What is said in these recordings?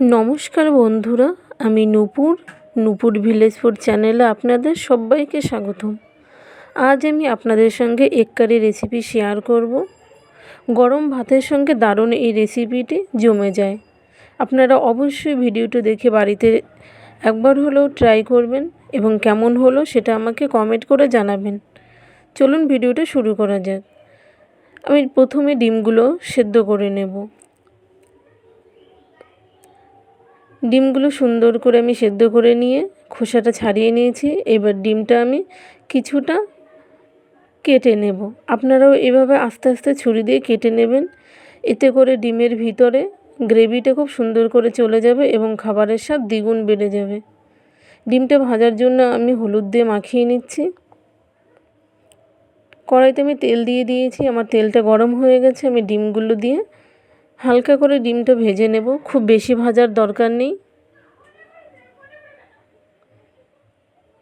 নমস্কার বন্ধুরা, আমি নূপুর ভিলেজ ফুড চ্যানেলে আপনাদের সবাইকে স্বাগতম। আজ আমি আপনাদের সঙ্গে এগ কারি রেসিপি শেয়ার করব। গরম ভাতের সঙ্গে দারুণ এই রেসিপিটি জমে যায়। আপনারা অবশ্যই ভিডিওটি দেখে বাড়িতে একবার হলেও ট্রাই করবেন এবং কেমন হলো সেটা আমাকে কমেন্ট করে জানাবেন। চলুন ভিডিওটা শুরু করা যাক। আমি প্রথমে ডিমগুলো সেদ্ধ করে নেব। ডিমগুলো সুন্দর করে আমি সেদ্ধ করে নিয়ে খোসাটা ছাড়িয়ে নিয়েছি। এবার ডিমটা আমি কিছুটা কেটে নেব। আপনারাও এভাবে আস্তে আস্তে ছুরি দিয়ে কেটে নেবেন। এতে করে ডিমের ভিতরে গ্রেভিটা খুব সুন্দর করে চলে যাবে এবং খাবারের স্বাদ দ্বিগুণ বেড়ে যাবে। ডিমটা ভাজার জন্য আমি হলুদ দিয়ে মাখিয়ে নিচ্ছি। কড়াইতে আমি তেল দিয়ে দিয়েছি। আমার তেলটা গরম হয়ে গেছে। আমি ডিমগুলো দিয়ে হালকা করে ডিমটা ভেজে নেব, খুব বেশি ভাজার দরকার নেই।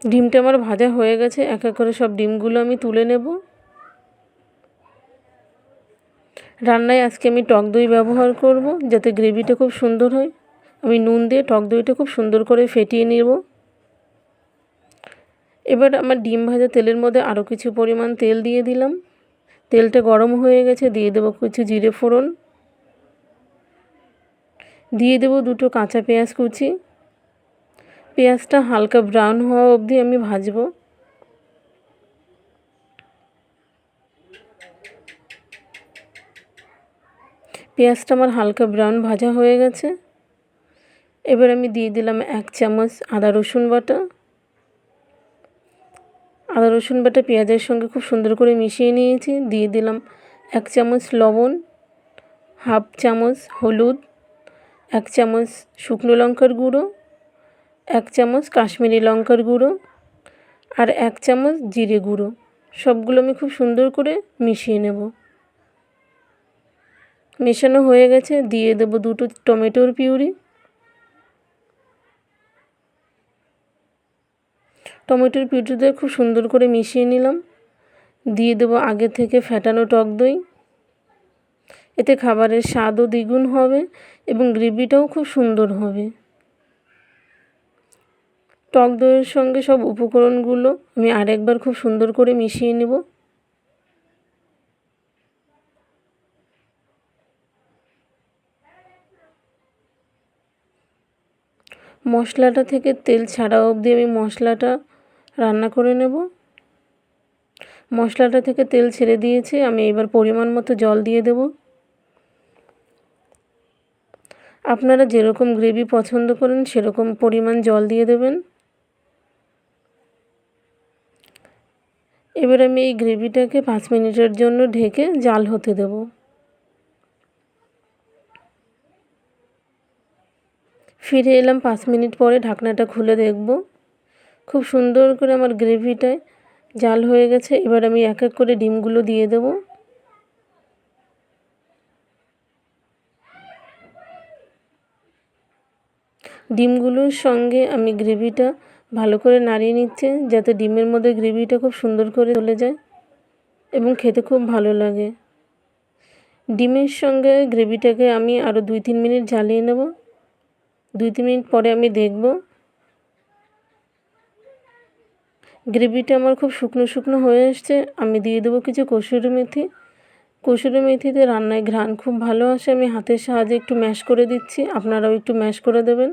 ডিমটা আমার ভাজা হয়ে গেছে। এক এক করে সব ডিমগুলো আমি তুলে নেব। রান্নায় আজকে আমি টক দই ব্যবহার করব, যাতে গ্রেভিটা খুব সুন্দর হয়। আমি নুন দিয়ে টক দইটা খুব সুন্দর করে ফেটিয়ে নেব। এবার আমার ডিম ভাজা তেলের মধ্যে আরও কিছু পরিমাণ তেল দিয়ে দিলাম। তেলটা গরম হয়ে গেছে। দিয়ে দেবো কিছু জিরে ফোড়ন, দিয়ে দেবো দুটো কাঁচা পেঁয়াজ কুচি। পেঁয়াজটা হালকা ব্রাউন হওয়া অবধি আমি ভাজবো। পেঁয়াজটা আমার হালকা ব্রাউন ভাজা হয়ে গেছে। এবার আমি দিয়ে দিলাম 1 চামচ আদা রসুন বাটা। আদা রসুন বাটা পেঁয়াজের সঙ্গে খুব সুন্দর করে মিশিয়ে নিয়েছি। দিয়ে দিলাম 1 চামচ লবণ, হাফ চামচ হলুদ, 1 চামচ শুকনো লঙ্কার গুঁড়ো, 1 চামচ কাশ্মীরি লঙ্কার গুঁড়ো আর 1 চামচ জিরে গুঁড়ো। সবগুলো আমি খুব সুন্দর করে মিশিয়ে নেব। মেশানো হয়ে গেছে। দিয়ে দেব দুটো টমেটোর পিউরি। টমেটোর পিউরি দিয়ে খুব সুন্দর করে মিশিয়ে নিলাম। দিয়ে দেব আগে থেকে ফেটানো টক দই। এতে খাবারের স্বাদও দ্বিগুণ হবে এবং গ্রেভিটাও খুব সুন্দর হবে। টক দইয়ের সঙ্গে সব উপকরণগুলো আমি আরেকবার খুব সুন্দর করে মিশিয়ে নেব। মশলাটা থেকে তেল ছাড়া অবধি আমি মশলাটা রান্না করে নেব। মশলাটা থেকে তেল ছেড়ে দিয়েছে। আমি এবার পরিমাণ মতো জল দিয়ে দেব। আপনারা যেরকম গ্রেভি পছন্দ করেন সেরকম পরিমাণ জল দিয়ে দেবেন। এবার আমি এই গ্রেভিটাকে 5 মিনিটের জন্য ঢেকে জাল হতে দেব। ফিরে এলাম 5 মিনিট পরে। ঢাকনাটা খুলে দেখব খুব সুন্দর করে আমার গ্রেভিটায় জাল হয়ে গেছে। এবার আমি এক এক করে ডিমগুলো দিয়ে দেব। ডিমগুলোর সঙ্গে আমি গ্রেভিটা ভালো করে নাড়িয়ে নিচ্ছি, যাতে ডিমের মধ্যে গ্রেভিটা খুব সুন্দর করে চলে যায় এবং খেতে খুব ভালো লাগে। ডিমের সঙ্গে গ্রেভিটাকে আমি আরও 2-3 মিনিট জ্বালিয়ে নেব। 2-3 মিনিট পরে আমি দেখব গ্রেভিটা আমার খুব শুকনো শুকনো হয়ে এসছে। আমি দিয়ে দেবো কিছু কসুরি মেথি। কসুরি মেথিতে রান্নায় ঘ্রাণ খুব ভালো আসে। আমি হাতের সাহায্যে একটু ম্যাশ করে দিচ্ছি। আপনারাও একটু ম্যাশ করে দেবেন।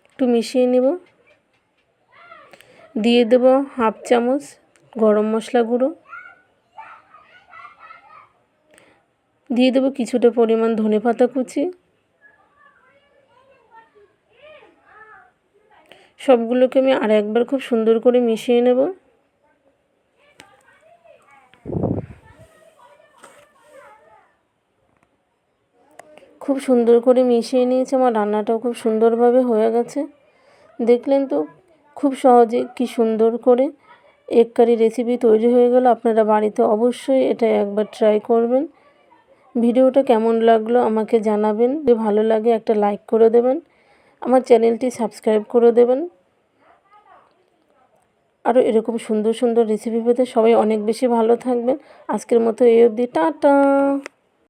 একটু মিশিয়ে নেব। দিয়ে দেব হাফ চামচ গরম মশলা গুঁড়ো। দিয়ে দেব কিছুটা পরিমাণ ধনেপাতা কুচি। সবগুলোকে আমি আর একবার খুব সুন্দর করে মিশিয়ে নেব। খুব সুন্দর করে মিশিয়ে নিয়েছি। আমার রান্নাটাও খুব সুন্দরভাবে হয়ে গেছে। দেখলেন তো খুব সহজে কি সুন্দর করে এগ কারি রেসিপি তৈরি হয়ে গেল। আপনারা বাড়িতে অবশ্যই এটা একবার ট্রাই করবেন। ভিডিওটা কেমন লাগলো আমাকে জানাবেন। যদি ভালো লাগে একটা লাইক করে দেবেন। আমার চ্যানেলটি সাবস্ক্রাইব করে দেবেন। আরও এরকম সুন্দর সুন্দর রেসিপি পেতে সবাই অনেক বেশি ভালো থাকবেন। আজকের মতো এই অবধি, টাটা।